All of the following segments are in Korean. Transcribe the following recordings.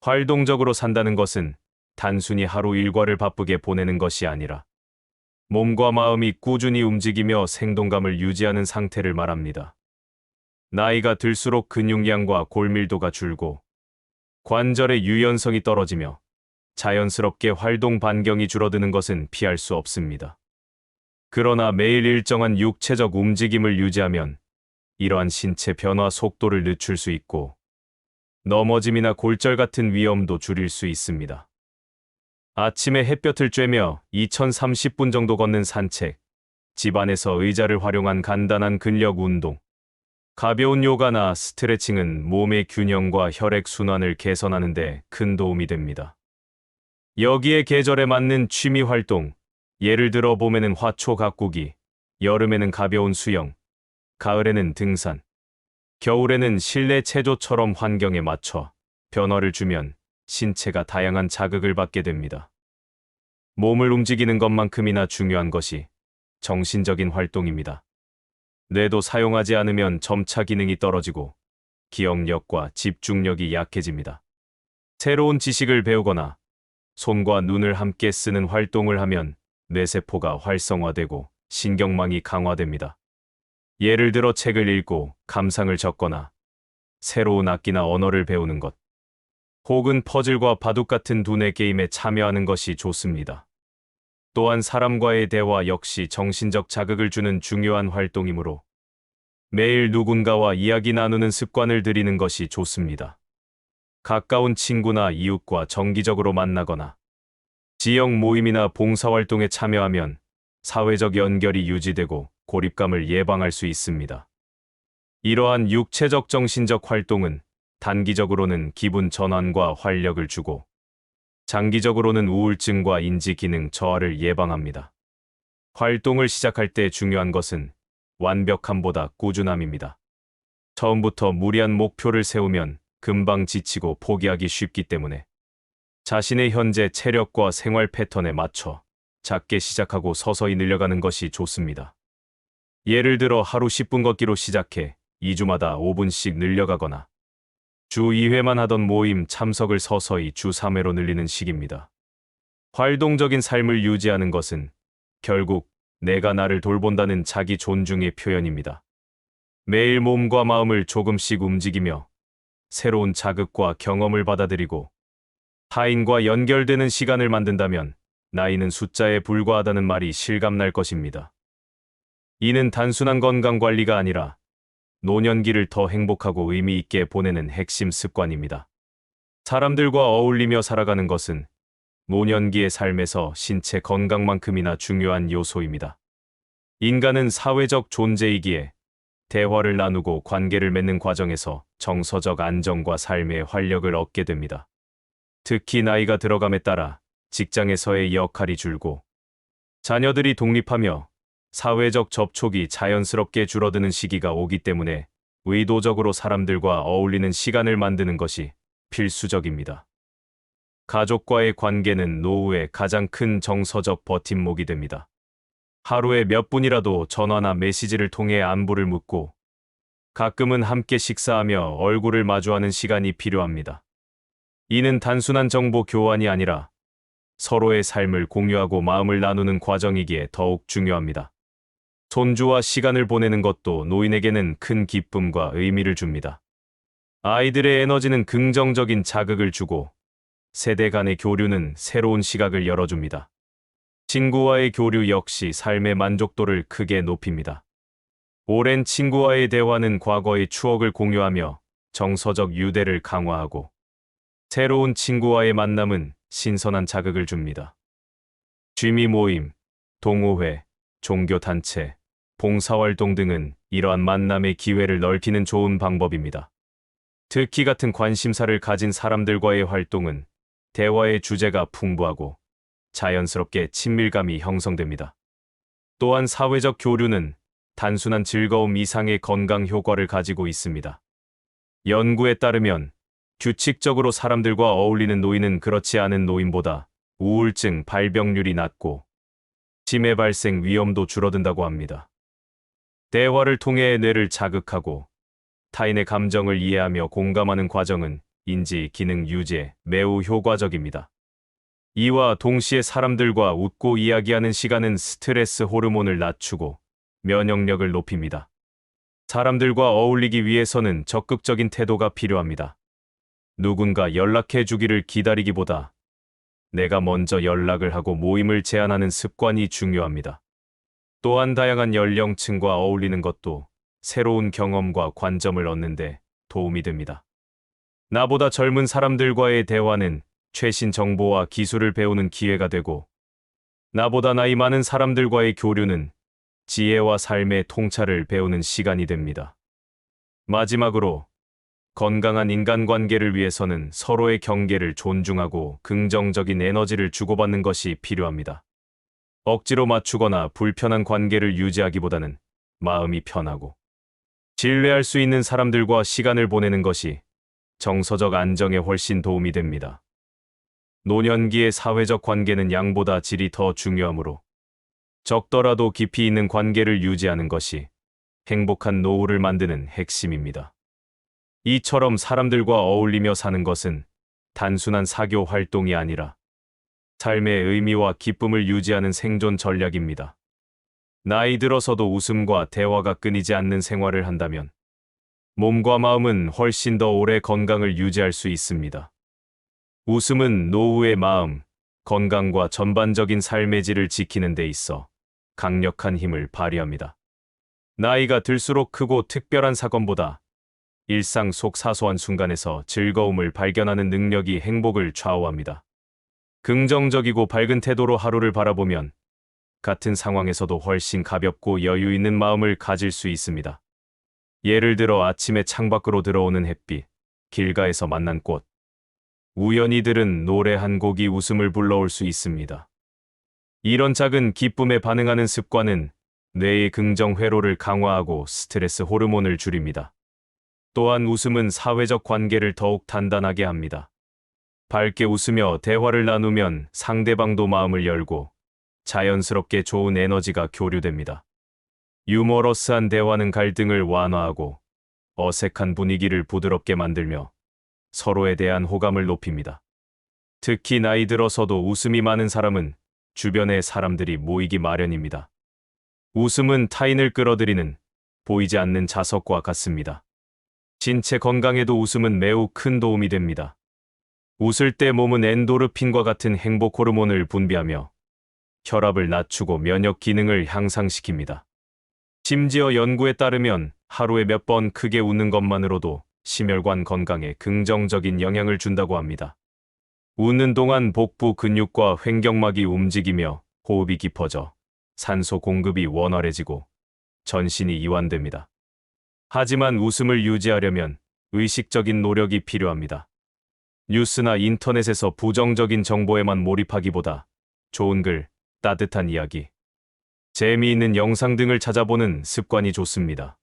활동적으로 산다는 것은 단순히 하루 일과를 바쁘게 보내는 것이 아니라 몸과 마음이 꾸준히 움직이며 생동감을 유지하는 상태를 말합니다. 나이가 들수록 근육량과 골밀도가 줄고 관절의 유연성이 떨어지며 자연스럽게 활동 반경이 줄어드는 것은 피할 수 없습니다. 그러나 매일 일정한 육체적 움직임을 유지하면 이러한 신체 변화 속도를 늦출 수 있고 넘어짐이나 골절 같은 위험도 줄일 수 있습니다. 아침에 햇볕을 쬐며 2030분 정도 걷는 산책, 집안에서 의자를 활용한 간단한 근력 운동, 가벼운 요가나 스트레칭은 몸의 균형과 혈액순환을 개선하는 데 큰 도움이 됩니다. 여기에 계절에 맞는 취미 활동, 예를 들어 봄에는 화초 가꾸기, 여름에는 가벼운 수영, 가을에는 등산, 겨울에는 실내 체조처럼 환경에 맞춰 변화를 주면 신체가 다양한 자극을 받게 됩니다. 몸을 움직이는 것만큼이나 중요한 것이 정신적인 활동입니다. 뇌도 사용하지 않으면 점차 기능이 떨어지고 기억력과 집중력이 약해집니다. 새로운 지식을 배우거나 손과 눈을 함께 쓰는 활동을 하면 뇌세포가 활성화되고 신경망이 강화됩니다. 예를 들어 책을 읽고 감상을 적거나 새로운 악기나 언어를 배우는 것, 혹은 퍼즐과 바둑 같은 두뇌 게임에 참여하는 것이 좋습니다. 또한 사람과의 대화 역시 정신적 자극을 주는 중요한 활동이므로 매일 누군가와 이야기 나누는 습관을 들이는 것이 좋습니다. 가까운 친구나 이웃과 정기적으로 만나거나 지역 모임이나 봉사활동에 참여하면 사회적 연결이 유지되고 고립감을 예방할 수 있습니다. 이러한 육체적 정신적 활동은 단기적으로는 기분 전환과 활력을 주고 장기적으로는 우울증과 인지 기능 저하를 예방합니다. 활동을 시작할 때 중요한 것은 완벽함보다 꾸준함입니다. 처음부터 무리한 목표를 세우면 금방 지치고 포기하기 쉽기 때문에 자신의 현재 체력과 생활 패턴에 맞춰 작게 시작하고 서서히 늘려가는 것이 좋습니다. 예를 들어 하루 10분 걷기로 시작해 2주마다 5분씩 늘려가거나 주 2회만 하던 모임 참석을 서서히 주 3회로 늘리는 식입니다. 활동적인 삶을 유지하는 것은 결국 내가 나를 돌본다는 자기 존중의 표현입니다. 매일 몸과 마음을 조금씩 움직이며 새로운 자극과 경험을 받아들이고 타인과 연결되는 시간을 만든다면 나이는 숫자에 불과하다는 말이 실감날 것입니다. 이는 단순한 건강관리가 아니라 노년기를 더 행복하고 의미 있게 보내는 핵심 습관입니다. 사람들과 어울리며 살아가는 것은 노년기의 삶에서 신체 건강만큼이나 중요한 요소입니다. 인간은 사회적 존재이기에 대화를 나누고 관계를 맺는 과정에서 정서적 안정과 삶의 활력을 얻게 됩니다. 특히 나이가 들어감에 따라 직장에서의 역할이 줄고 자녀들이 독립하며 사회적 접촉이 자연스럽게 줄어드는 시기가 오기 때문에 의도적으로 사람들과 어울리는 시간을 만드는 것이 필수적입니다. 가족과의 관계는 노후의 가장 큰 정서적 버팀목이 됩니다. 하루에 몇 분이라도 전화나 메시지를 통해 안부를 묻고 가끔은 함께 식사하며 얼굴을 마주하는 시간이 필요합니다. 이는 단순한 정보 교환이 아니라 서로의 삶을 공유하고 마음을 나누는 과정이기에 더욱 중요합니다. 손주와 시간을 보내는 것도 노인에게는 큰 기쁨과 의미를 줍니다. 아이들의 에너지는 긍정적인 자극을 주고 세대 간의 교류는 새로운 시각을 열어줍니다. 친구와의 교류 역시 삶의 만족도를 크게 높입니다. 오랜 친구와의 대화는 과거의 추억을 공유하며 정서적 유대를 강화하고 새로운 친구와의 만남은 신선한 자극을 줍니다. 취미 모임, 동호회, 종교단체, 봉사활동 등은 이러한 만남의 기회를 넓히는 좋은 방법입니다. 특히 같은 관심사를 가진 사람들과의 활동은 대화의 주제가 풍부하고 자연스럽게 친밀감이 형성됩니다. 또한 사회적 교류는 단순한 즐거움 이상의 건강 효과를 가지고 있습니다. 연구에 따르면 규칙적으로 사람들과 어울리는 노인은 그렇지 않은 노인보다 우울증 발병률이 낮고 치매 발생 위험도 줄어든다고 합니다. 대화를 통해 뇌를 자극하고 타인의 감정을 이해하며 공감하는 과정은 인지 기능 유지에 매우 효과적입니다. 이와 동시에 사람들과 웃고 이야기하는 시간은 스트레스 호르몬을 낮추고 면역력을 높입니다. 사람들과 어울리기 위해서는 적극적인 태도가 필요합니다. 누군가 연락해 주기를 기다리기보다 내가 먼저 연락을 하고 모임을 제안하는 습관이 중요합니다. 또한 다양한 연령층과 어울리는 것도 새로운 경험과 관점을 얻는데 도움이 됩니다. 나보다 젊은 사람들과의 대화는 최신 정보와 기술을 배우는 기회가 되고, 나보다 나이 많은 사람들과의 교류는 지혜와 삶의 통찰을 배우는 시간이 됩니다. 마지막으로, 건강한 인간관계를 위해서는 서로의 경계를 존중하고 긍정적인 에너지를 주고받는 것이 필요합니다. 억지로 맞추거나 불편한 관계를 유지하기보다는 마음이 편하고 신뢰할 수 있는 사람들과 시간을 보내는 것이 정서적 안정에 훨씬 도움이 됩니다. 노년기의 사회적 관계는 양보다 질이 더 중요하므로 적더라도 깊이 있는 관계를 유지하는 것이 행복한 노후를 만드는 핵심입니다. 이처럼 사람들과 어울리며 사는 것은 단순한 사교 활동이 아니라 삶의 의미와 기쁨을 유지하는 생존 전략입니다. 나이 들어서도 웃음과 대화가 끊이지 않는 생활을 한다면 몸과 마음은 훨씬 더 오래 건강을 유지할 수 있습니다. 웃음은 노후의 마음, 건강과 전반적인 삶의 질을 지키는 데 있어 강력한 힘을 발휘합니다. 나이가 들수록 크고 특별한 사건보다 일상 속 사소한 순간에서 즐거움을 발견하는 능력이 행복을 좌우합니다. 긍정적이고 밝은 태도로 하루를 바라보면 같은 상황에서도 훨씬 가볍고 여유 있는 마음을 가질 수 있습니다. 예를 들어 아침에 창밖으로 들어오는 햇빛, 길가에서 만난 꽃, 우연히 들은 노래 한 곡이 웃음을 불러올 수 있습니다. 이런 작은 기쁨에 반응하는 습관은 뇌의 긍정 회로를 강화하고 스트레스 호르몬을 줄입니다. 또한 웃음은 사회적 관계를 더욱 단단하게 합니다. 밝게 웃으며 대화를 나누면 상대방도 마음을 열고 자연스럽게 좋은 에너지가 교류됩니다. 유머러스한 대화는 갈등을 완화하고 어색한 분위기를 부드럽게 만들며 서로에 대한 호감을 높입니다. 특히 나이 들어서도 웃음이 많은 사람은 주변의 사람들이 모이기 마련입니다. 웃음은 타인을 끌어들이는 보이지 않는 자석과 같습니다. 신체 건강에도 웃음은 매우 큰 도움이 됩니다. 웃을 때 몸은 엔도르핀과 같은 행복 호르몬을 분비하며 혈압을 낮추고 면역 기능을 향상시킵니다. 심지어 연구에 따르면 하루에 몇 번 크게 웃는 것만으로도 심혈관 건강에 긍정적인 영향을 준다고 합니다. 웃는 동안 복부 근육과 횡격막이 움직이며 호흡이 깊어져 산소 공급이 원활해지고 전신이 이완됩니다. 하지만 웃음을 유지하려면 의식적인 노력이 필요합니다. 뉴스나 인터넷에서 부정적인 정보에만 몰입하기보다 좋은 글, 따뜻한 이야기, 재미있는 영상 등을 찾아보는 습관이 좋습니다.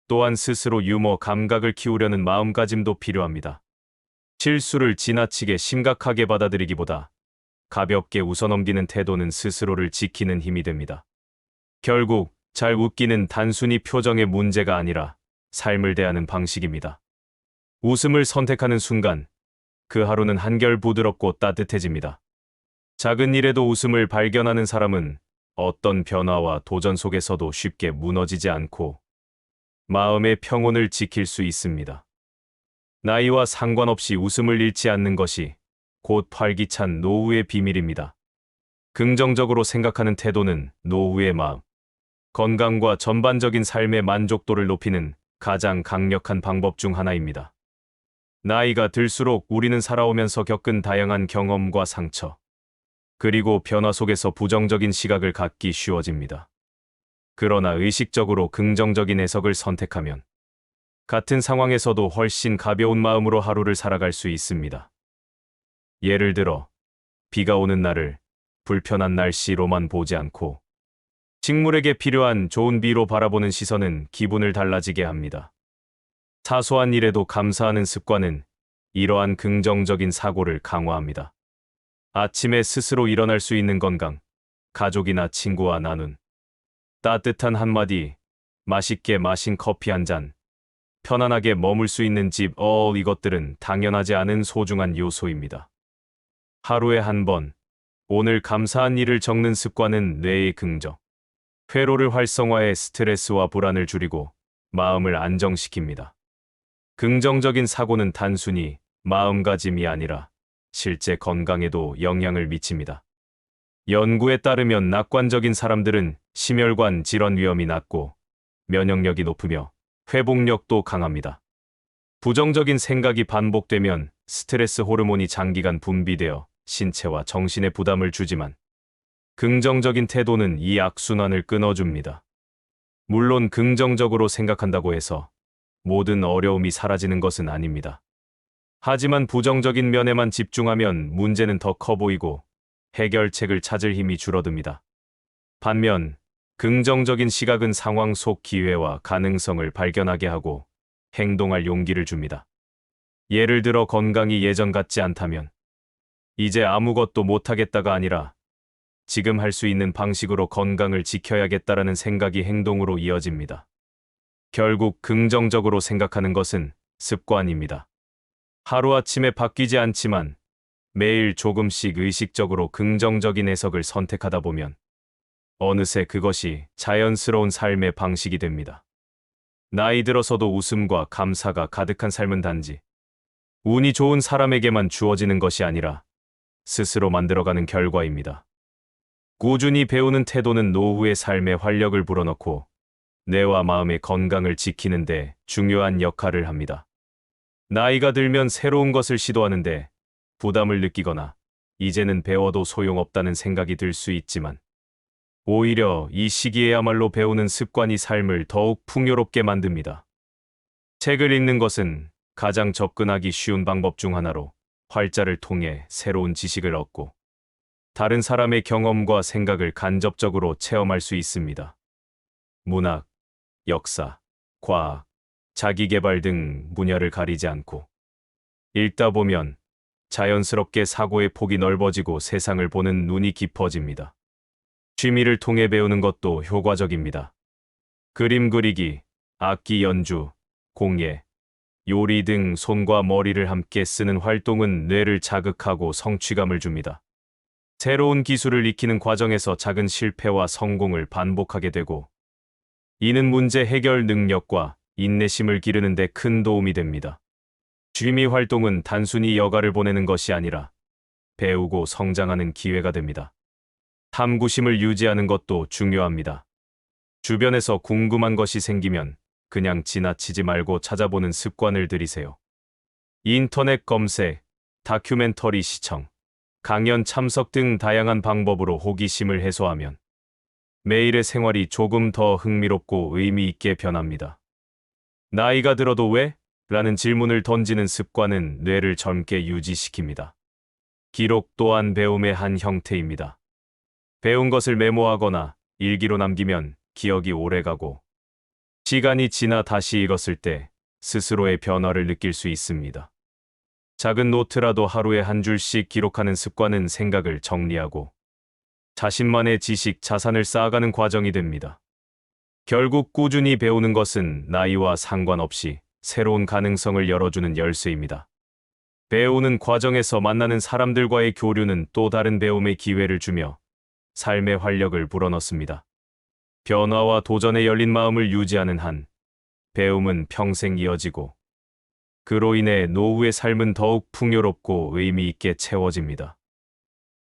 또한 스스로 유머 감각을 키우려는 마음가짐도 필요합니다. 실수를 지나치게 심각하게 받아들이기보다 가볍게 웃어넘기는 태도는 스스로를 지키는 힘이 됩니다. 결국 잘 웃기는 단순히 표정의 문제가 아니라 삶을 대하는 방식입니다. 웃음을 선택하는 순간 그 하루는 한결 부드럽고 따뜻해집니다. 작은 일에도 웃음을 발견하는 사람은 어떤 변화와 도전 속에서도 쉽게 무너지지 않고 마음의 평온을 지킬 수 있습니다. 나이와 상관없이 웃음을 잃지 않는 것이 곧 활기찬 노후의 비밀입니다. 긍정적으로 생각하는 태도는 노후의 마음, 건강과 전반적인 삶의 만족도를 높이는 가장 강력한 방법 중 하나입니다. 나이가 들수록 우리는 살아오면서 겪은 다양한 경험과 상처, 그리고 변화 속에서 부정적인 시각을 갖기 쉬워집니다. 그러나 의식적으로 긍정적인 해석을 선택하면 같은 상황에서도 훨씬 가벼운 마음으로 하루를 살아갈 수 있습니다. 예를 들어, 비가 오는 날을 불편한 날씨로만 보지 않고 식물에게 필요한 좋은 비로 바라보는 시선은 기분을 달라지게 합니다. 사소한 일에도 감사하는 습관은 이러한 긍정적인 사고를 강화합니다. 아침에 스스로 일어날 수 있는 건강, 가족이나 친구와 나눈 따뜻한 한마디, 맛있게 마신 커피 한 잔, 편안하게 머물 수 있는 집, 이것들은 당연하지 않은 소중한 요소입니다. 하루에 한 번, 오늘 감사한 일을 적는 습관은 뇌의 긍정 회로를 활성화해 스트레스와 불안을 줄이고 마음을 안정시킵니다. 긍정적인 사고는 단순히 마음가짐이 아니라 실제 건강에도 영향을 미칩니다. 연구에 따르면 낙관적인 사람들은 심혈관 질환 위험이 낮고 면역력이 높으며 회복력도 강합니다. 부정적인 생각이 반복되면 스트레스 호르몬이 장기간 분비되어 신체와 정신에 부담을 주지만 긍정적인 태도는 이 악순환을 끊어줍니다. 물론 긍정적으로 생각한다고 해서 모든 어려움이 사라지는 것은 아닙니다. 하지만 부정적인 면에만 집중하면 문제는 더 커 보이고 해결책을 찾을 힘이 줄어듭니다. 반면 긍정적인 시각은 상황 속 기회와 가능성을 발견하게 하고 행동할 용기를 줍니다. 예를 들어 건강이 예전 같지 않다면 이제 아무것도 못하겠다가 아니라 지금 할 수 있는 방식으로 건강을 지켜야겠다라는 생각이 행동으로 이어집니다. 결국 긍정적으로 생각하는 것은 습관입니다. 하루아침에 바뀌지 않지만 매일 조금씩 의식적으로 긍정적인 해석을 선택하다 보면 어느새 그것이 자연스러운 삶의 방식이 됩니다. 나이 들어서도 웃음과 감사가 가득한 삶은 단지 운이 좋은 사람에게만 주어지는 것이 아니라 스스로 만들어가는 결과입니다. 꾸준히 배우는 태도는 노후의 삶에 활력을 불어넣고 뇌와 마음의 건강을 지키는 데 중요한 역할을 합니다. 나이가 들면 새로운 것을 시도하는데 부담을 느끼거나 이제는 배워도 소용없다는 생각이 들 수 있지만 오히려 이 시기에야말로 배우는 습관이 삶을 더욱 풍요롭게 만듭니다. 책을 읽는 것은 가장 접근하기 쉬운 방법 중 하나로 활자를 통해 새로운 지식을 얻고 다른 사람의 경험과 생각을 간접적으로 체험할 수 있습니다. 문학, 역사, 과학, 자기계발 등 분야를 가리지 않고 읽다 보면 자연스럽게 사고의 폭이 넓어지고 세상을 보는 눈이 깊어집니다. 취미를 통해 배우는 것도 효과적입니다. 그림 그리기, 악기 연주, 공예, 요리 등 손과 머리를 함께 쓰는 활동은 뇌를 자극하고 성취감을 줍니다. 새로운 기술을 익히는 과정에서 작은 실패와 성공을 반복하게 되고 이는 문제 해결 능력과 인내심을 기르는 데 큰 도움이 됩니다. 취미 활동은 단순히 여가를 보내는 것이 아니라 배우고 성장하는 기회가 됩니다. 탐구심을 유지하는 것도 중요합니다. 주변에서 궁금한 것이 생기면 그냥 지나치지 말고 찾아보는 습관을 들이세요. 인터넷 검색, 다큐멘터리 시청, 강연 참석 등 다양한 방법으로 호기심을 해소하면 매일의 생활이 조금 더 흥미롭고 의미 있게 변합니다. 나이가 들어도 왜? 라는 질문을 던지는 습관은 뇌를 젊게 유지시킵니다. 기록 또한 배움의 한 형태입니다. 배운 것을 메모하거나 일기로 남기면 기억이 오래가고 시간이 지나 다시 읽었을 때 스스로의 변화를 느낄 수 있습니다. 작은 노트라도 하루에 한 줄씩 기록하는 습관은 생각을 정리하고 자신만의 지식, 자산을 쌓아가는 과정이 됩니다. 결국 꾸준히 배우는 것은 나이와 상관없이 새로운 가능성을 열어주는 열쇠입니다. 배우는 과정에서 만나는 사람들과의 교류는 또 다른 배움의 기회를 주며 삶의 활력을 불어넣습니다. 변화와 도전에 열린 마음을 유지하는 한 배움은 평생 이어지고 그로 인해 노후의 삶은 더욱 풍요롭고 의미 있게 채워집니다.